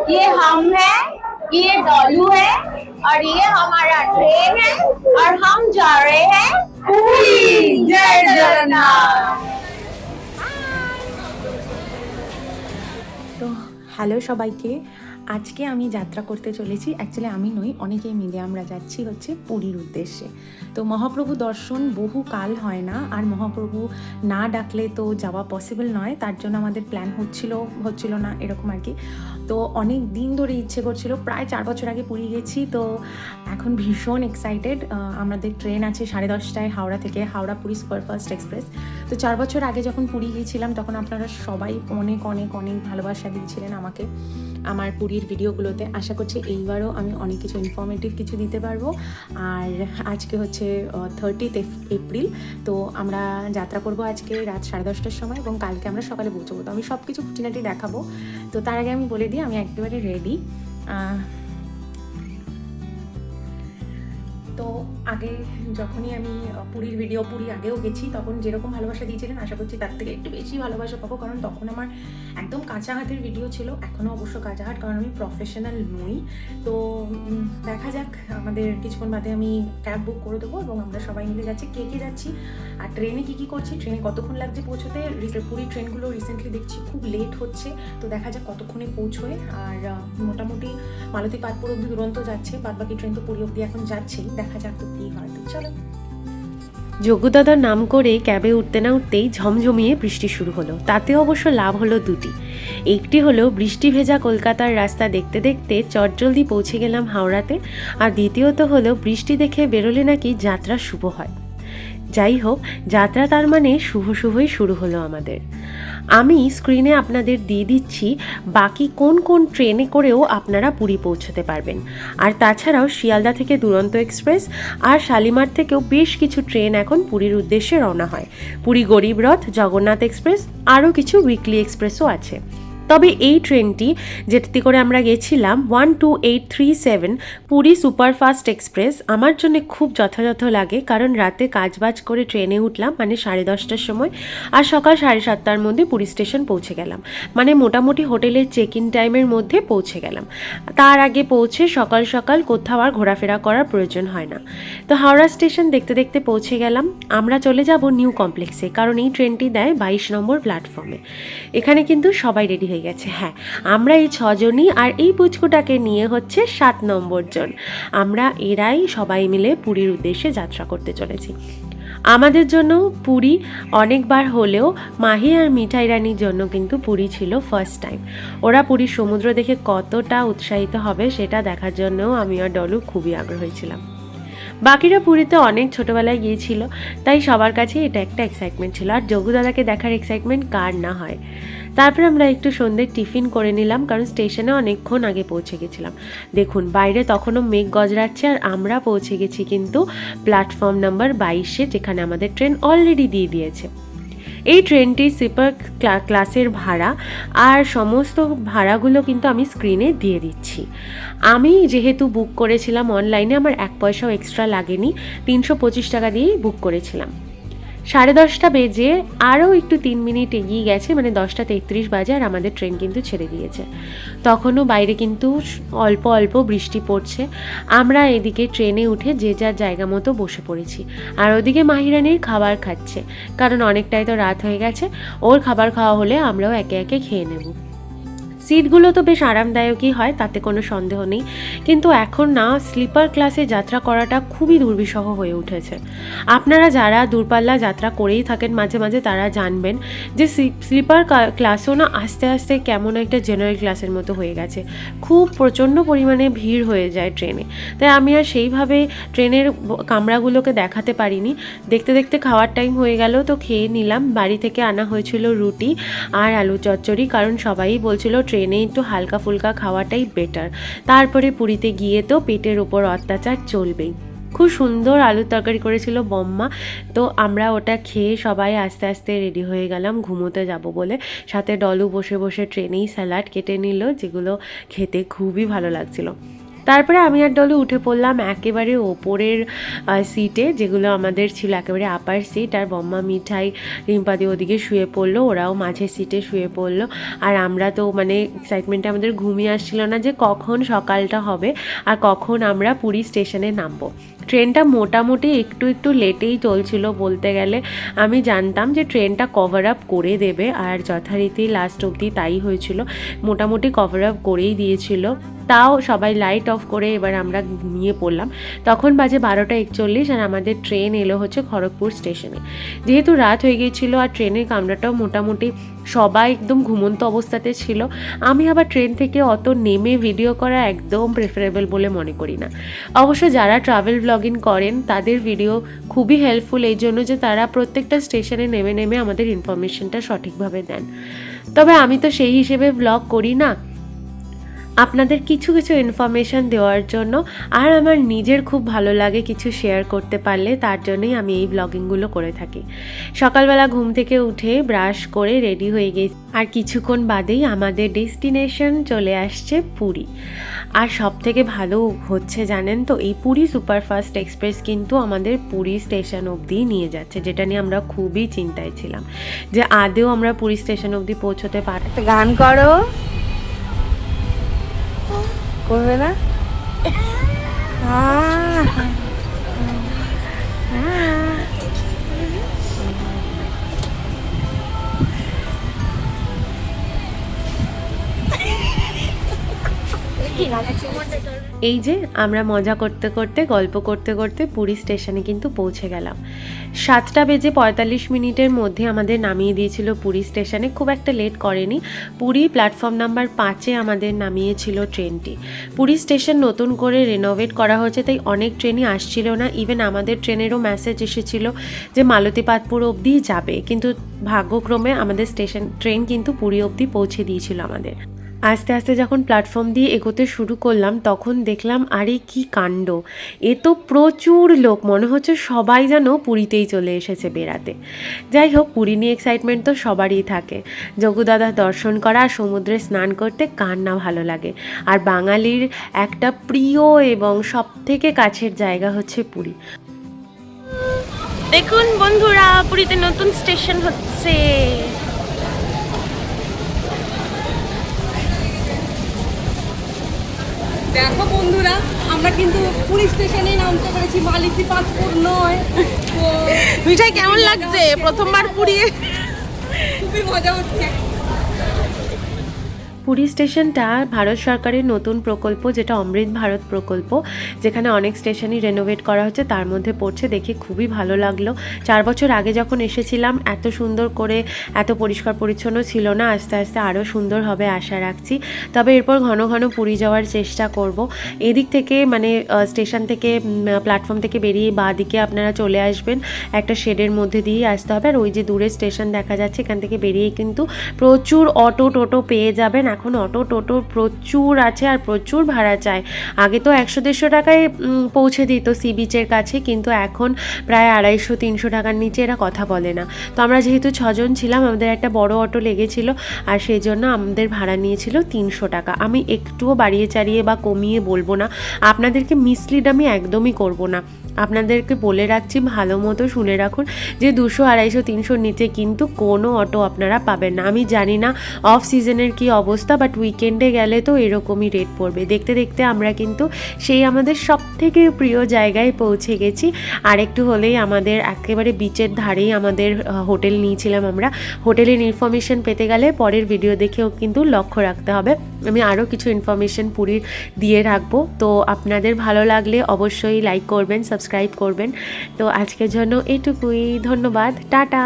ये हम है, ये डॉलू है और ये हमारा ट्रेन है और हम जा रहे हैं पुरी। जय जगन्नाथ। তো হ্যালো সবাইকে, আজকে আমি যাত্রা করতে চলেছি। অ্যাকচুয়ালি আমি নই, অনেকেই মিলে আমরা যাচ্ছি হচ্ছে পুরীর উদ্দেশ্যে। তো মহাপ্রভু দর্শন বহু কাল হয় না, আর মহাপ্রভু না ডাকলে তো যাওয়া পসিবল নয়। তার জন্য আমাদের প্ল্যান হচ্ছিল না এরকম আর কি। তো অনেক দিন ধরে ইচ্ছে করছিল, প্রায় 4 বছর আগে পুরী গেছি। তো এখন ভীষণ এক্সাইটেড। আমাদের ট্রেন আছে 10:30টায় হাওড়া থেকে, হাওড়া পুরী সুপারফাস্ট এক্সপ্রেস। তো 4 বছর আগে যখন পুরী গিয়েছিলাম তখন আপনারা সবাই অনেক অনেক অনেক ভালোবাসা দিয়েছিলেন আমাকে আমার পুরীর ভিডিওগুলোতে। আশা করছি এইবারও আমি অনেক কিছু ইনফরমেটিভ কিছু দিতে পারবো। আর আজকে হচ্ছে 30 এপ্রিল। তো আমরা যাত্রা করব আজকে রাত 10:30টার সময় এবং কালকে আমরা সকালে পৌঁছবো। তো আমি সব কিছু খুঁটিনাটি দেখাবো। তো তার আগে আমি বলে দিই আমি একেবারে রেডি। তো আগে যখনই আমি পুরী আগেও গেছি তখন যেরকম ভালোবাসা দিয়েছিলেন আশা করছি তার থেকে একটু বেশি ভালোবাসা পাবো, কারণ তখন আমার একদম কাঁচা হাতের ভিডিও ছিল। এখনও অবশ্য কাঁচা হাত, কারণ আমি প্রফেশনাল নই। তো দেখা যাক, আমাদের কিছুক্ষণ বাদে আমি ক্যাব বুক করে দেবো এবং আমরা সবাই মিলে যাচ্ছি। কে কে যাচ্ছি আর ট্রেনে কী করছি, ট্রেনে কতক্ষণ লাগছে পৌঁছতে। পুরী ট্রেনগুলো রিসেন্টলি দেখছি খুব লেট হচ্ছে, তো দেখা যাক কতক্ষণে পৌঁছোয়। আর মোটামুটি মালতী পাটপুর অব্দি দুরন্ত যাচ্ছে, বাদবাকি ট্রেন তো পুরী অব্দি এখন যাচ্ছেই। দেখা যাক তো কী হয়। তো চলো। যোগ্যদাদার নাম করে ক্যাবে উঠতে না উঠতেই ঝমঝমিয়ে বৃষ্টি শুরু হলো। তাতে অবশ্য লাভ হলো দুটি। একটি হলো বৃষ্টি ভেজা কলকাতার রাস্তা দেখতে দেখতে চটজলদি পৌঁছে গেলাম হাওড়াতে, আর দ্বিতীয়ত হলো বৃষ্টি দেখে বেরোলে নাকি যাত্রা শুভ হয়। যাই হোক, যাত্রা তার মানে শুভই শুরু হলো আমাদের। আমি স্ক্রিনে আপনাদের দিয়ে দিচ্ছি বাকি কোন কোন ট্রেনে করেও আপনারা পুরী পৌঁছতে পারবেন। আর তাছাড়াও শিয়ালদা থেকে দুরন্ত এক্সপ্রেস আর শালিমার থেকেও বেশ কিছু ট্রেন এখন পুরীর উদ্দেশ্যে রওনা হয়। পুরী গরিব রথ, জগন্নাথ এক্সপ্রেস, আরও কিছু উইকলি এক্সপ্রেসও আছে। তবে এই ট্রেনটি যেটাতে করে আমরা গেছিলাম 12837 পুরী সুপারফাস্ট এক্সপ্রেস আমার জন্য খুব যথাযথ লাগে, কারণ রাতে কাজবাজ করে ট্রেনে উঠলাম মানে 10:30টার সময়, আর সকাল 7:30টার মধ্যে পুরী স্টেশন পৌঁছে গেলাম। মানে মোটামুটি হোটেলের চেক ইন টাইমের মধ্যে পৌঁছে গেলাম। তার আগে পৌঁছে সকাল সকাল কোথাও আর ঘোরাফেরা করার প্রয়োজন হয় না। তো হাওড়া স্টেশন দেখতে দেখতে পৌঁছে গেলাম। আমরা চলে যাব নিউ কমপ্লেক্সে, কারণ এই ট্রেনটি দেয় 22 নম্বর প্ল্যাটফর্মে। এখানে কিন্তু সবাই রেডি হয়ে গেছে। হ্যাঁ, আমরা এই 6 জনই, আর এই পুচকুটাকে নিয়ে হচ্ছে 7 নম্বর জন। আমরা এরাই সবাই মিলে পুরীর উদ্দেশ্যে যাত্রা করতে চলেছি। আমাদের জন্য পুরী অনেকবার হলেও মাহি আর মিঠাই রানীর জন্য কিন্তু পুরী ছিল ফার্স্ট টাইম। ওরা পুরীর সমুদ্র দেখে কতটা উৎসাহিত হবে সেটা দেখার জন্যও আমি আর ডলু খুবই আগ্রহী ছিলাম। বাকিরা পুরীতে অনেক ছোটোবেলায় গিয়েছিল, তাই সবার কাছে এটা একটা এক্সাইটমেন্ট ছিল। আর যোগুদাদাকে দেখার এক্সাইটমেন্ট কার না হয়। তারপরে আমরা একটু সন্ধ্যের টিফিন করে নিলাম, কারণ স্টেশনে অনেকক্ষণ আগে পৌঁছে গেছিলাম। দেখুন বাইরে তখনও মেঘ গজরাচ্ছে, আর আমরা পৌঁছে গেছি কিন্তু প্ল্যাটফর্ম নাম্বার 22-এ, যেখানে আমাদের ট্রেন অলরেডি দিয়ে দিয়েছে। এই ট্রেনটির স্লিপার ক্লাসের ভাড়া আর সমস্ত ভাড়াগুলো কিন্তু আমি স্ক্রিনে দিয়ে দিচ্ছি। আমি যেহেতু বুক করেছিলাম অনলাইনে, আমার 1 পয়সাও এক্সট্রা লাগেনি, 325 টাকা দিয়েই বুক করেছিলাম। 10:30 বেজে আরও একটু 3 মিনিট এগিয়ে গেছে, মানে 10:33 বাজে, আর আমাদের ট্রেন কিন্তু ছেড়ে দিয়েছে। তখনও বাইরে কিন্তু অল্প অল্প বৃষ্টি পড়ছে। আমরা এদিকে ট্রেনে উঠে যে যার জায়গা মতো বসে পড়েছি, আর ওদিকে মাহিরানির খাবার খাচ্ছে, কারণ অনেকটাই তো রাত হয়ে গেছে। ওর খাবার খাওয়া হলে আমরাও একে একে খেয়ে নেব। সিটগুলো তো বেশ আরামদায়কই হয়, তাতে কোনো সন্দেহ নেই, কিন্তু এখন না স্লিপার ক্লাসে যাত্রা করাটা খুবই দুর্বিষহ হয়ে উঠেছে। আপনারা যারা দূরপাল্লা যাত্রা করেই থাকেন মাঝে মাঝে তারা জানবেন যে স্লিপার ক্লাসও না আস্তে আস্তে কেমন একটা জেনারেল ক্লাসের মতো হয়ে গেছে। খুব প্রচণ্ড পরিমাণে ভিড় হয়ে যায় ট্রেনে, তাই আমি আর সেইভাবে ট্রেনের কামরাগুলোকে দেখাতে পারিনি। দেখতে দেখতে খাওয়ার টাইম হয়ে গেল, তো খেয়ে নিলাম। বাড়ি থেকে আনা হয়েছিল রুটি আর আলু চচ্চড়ি, কারণ সবাই বলছিল ট্রেনে একটু হালকা ফুলকা খাওয়াটাই বেটার। তারপরে পুরীতে গিয়ে তো পেটের ওপর অত্যাচার চলবেই। খুব সুন্দর আলুর তরকারি করেছিল বম্মা, তো আমরা ওটা খেয়ে সবাই আস্তে আস্তে রেডি হয়ে গেলাম ঘুমোতে যাব বলে। সাথে ডলু বসে বসে ট্রেনেই স্যালাড কেটে নিল, যেগুলো খেতে খুবই ভালো লাগছিল। তারপরে আমি আর ডলু উঠে পড়লাম একেবারে ওপরের সিটে, যেগুলো আমাদের ছিল একেবারে আপার সিট। আর বম্মা, মিঠাই, রিম্পাদি ওদিকে শুয়ে পড়লো, ওরাও মাঝের সিটে শুয়ে পড়লো। আর আমরা তো মানে এক্সাইটমেন্টে আমাদের ঘুমিয়ে আসছিল না যে কখন সকালটা হবে আর কখন আমরা পুরী স্টেশনে নামবো। ট্রেনটা মোটামুটি একটু একটু লেটেই চলছিল বলতে গেলে। আমি জানতাম যে ট্রেনটা কভার আপ করে দেবে, আর যথারীতি লাস্ট অবধি তাই হয়েছিল, মোটামুটি কভার আপ করেই দিয়েছিল। তাও সবাই লাইট অফ করে এবার আমরা ঘুমিয়ে পড়লাম। তখন বাজে 12:41 আর আমাদের ট্রেন এলো হচ্ছে খড়গপুর স্টেশনে। যেহেতু রাত হয়ে গিয়েছিলো আর ট্রেনের কামরাটাও মোটামুটি সবাই একদম ঘুমন্ত অবস্থাতে ছিল, আমি আবার ট্রেন থেকে অত নেমে ভিডিও করা একদম প্রেফারেবল বলে মনে করি না। অবশ্য যারা ট্রাভেল ব্লগিং করেন তাদের ভিডিও খুবই হেল্পফুল এই জন্য যে তারা প্রত্যেকটা স্টেশনে নেমে নেমে আমাদের ইনফরমেশনটা সঠিকভাবে দেন। তবে আমি তো সেই হিসেবে ব্লগ করি না, আপনাদের কিছু কিছু ইনফরমেশান দেওয়ার জন্য, আর আমার নিজের খুব ভালো লাগে কিছু শেয়ার করতে পারলে, তার জন্যই আমি এই ব্লগিংগুলো করে থাকি। সকালবেলা ঘুম থেকে উঠে ব্রাশ করে রেডি হয়ে গেছি, আর কিছুক্ষণ বাদেই আমাদের ডেস্টিনেশন চলে আসছে পুরী। আর সব থেকে ভালো হচ্ছে জানেন তো, এই পুরী সুপারফাস্ট এক্সপ্রেস কিন্তু আমাদের পুরী স্টেশন অবধি নিয়ে যাচ্ছে, যেটা নিয়ে আমরা খুবই চিন্তায় ছিলাম যে আদেও আমরা পুরী স্টেশন অবধি পৌঁছতে পারি। গান করো, করবে না? এই যে আমরা মজা করতে করতে গল্প করতে করতে পুরী স্টেশনে কিন্তু পৌঁছে গেলাম। 7:45 মধ্যে আমাদের নামিয়ে দিয়েছিল পুরী স্টেশনে, খুব একটা লেট করেনি। পুরী প্ল্যাটফর্ম নাম্বার 5-এ আমাদের নামিয়েছিল ট্রেনটি। পুরী স্টেশন নতুন করে রেনোভেট করা হয়েছে, তাই অনেক ট্রেনই আসছিল না। ইভেন আমাদের ট্রেনেরও মেসেজ এসেছিল যে মালতীপাটপুর অবধি যাবে, কিন্তু ভাগ্যক্রমে আমাদের ট্রেন কিন্তু পুরী অবধি পৌঁছে দিয়েছিল আমাদের। আস্তে আস্তে যখন প্ল্যাটফর্ম দিয়ে এগোতে শুরু করলাম তখন দেখলাম আরে কি কাণ্ড, এ তো প্রচুর লোক, মনে হচ্ছে সবাই যেন পুরীতেই চলে এসেছে বেড়াতে। যাই হোক, পুরী নিয়ে এক্সাইটমেন্ট তো সবারই থাকে। যোগুদাদার দর্শন করা আর সমুদ্রে স্নান করতে কার না ভালো লাগে। আর বাঙালির একটা প্রিয় এবং সব থেকে কাছের জায়গা হচ্ছে পুরী। দেখুন বন্ধুরা, পুরীতে নতুন স্টেশন হচ্ছে। দেখো বন্ধুরা, আমরা কিন্তু পুরী স্টেশনে নামতে পেরেছি, মালতীপাটপুর নয়। তো মিঠাই কেমন লাগছে প্রথমবার পুরী? খুবই মজা হচ্ছে। পুরী স্টেশনটা ভারত সরকারের নতুন প্রকল্প, যেটা অমৃত ভারত প্রকল্প, যেখানে অনেক স্টেশনই রেনোভেট করা হচ্ছে, তার মধ্যে পড়ছে। দেখে খুবই ভালো লাগলো। 4 বছর আগে যখন এসেছিলাম এত সুন্দর করে এত পরিষ্কার পরিচ্ছন্ন ছিল না, আস্তে আস্তে আরও সুন্দর হবে আশা রাখছি। তবে এরপর ঘন ঘন পুরী যাওয়ার চেষ্টা করব। এদিক থেকে মানে স্টেশন থেকে প্ল্যাটফর্ম থেকে বেরিয়ে বাঁ দিকে আপনারা চলে আসবেন, একটা শেডের মধ্যে দিয়েই আসতে হবে। আর ওই যে দূরে স্টেশন দেখা যাচ্ছে, এখান থেকে বেরিয়ে কিন্তু প্রচুর অটো টোটো পেয়ে যাবেন। এখন অটো টোটো প্রচুর আছে আর প্রচুর ভাড়া চায়। আগে তো 100-150 টাকায় পৌঁছে দিত সি বিচের কাছে, কিন্তু এখন প্রায় 250-300 টাকার নিচে এরা কথা বলে না। তো আমরা যেহেতু 6 জন ছিলাম, আমাদের একটা বড় অটো লেগেছিল, আর সেই জন্য আমাদের ভাড়া নিয়েছিল 300 টাকা। আমি একটুও বাড়িয়ে চাড়িয়ে বা কমিয়ে বলবো না, আপনাদেরকে মিসলিড আমি একদমই করব না। আপনাদেরকে বলে রাখছি, ভালো মতো শুনে রাখুন যে 200, 250, 300 নিচে কিন্তু কোনো অটো আপনারা পাবেন না। আমি জানি না অফ সিজনের কি অবস্থা, বাট উইকেন্ডে গেলে তো এরকমই রেট পড়বে। দেখতে দেখতে আমরা কিন্তু সেই আমাদের সব থেকে প্রিয় জায়গায় পৌঁছে গেছি। আর একটু হলেই আমাদের একেবারে বিচের ধারেই আমাদের হোটেল নিয়েছিলাম আমরা। হোটেলের ইনফরমেশন পেতে গেলে পরের ভিডিও দেখেও কিন্তু লক্ষ্য রাখতে হবে। আমি আরও কিছু ইনফরমেশন পুরীর দিয়ে রাখবো, তো আপনাদের ভালো লাগলে অবশ্যই লাইক করবেন, সাবস্ক্রাইব করবেন। তো আজকের জন্য এটুকুই, ধন্যবাদ, টাটা।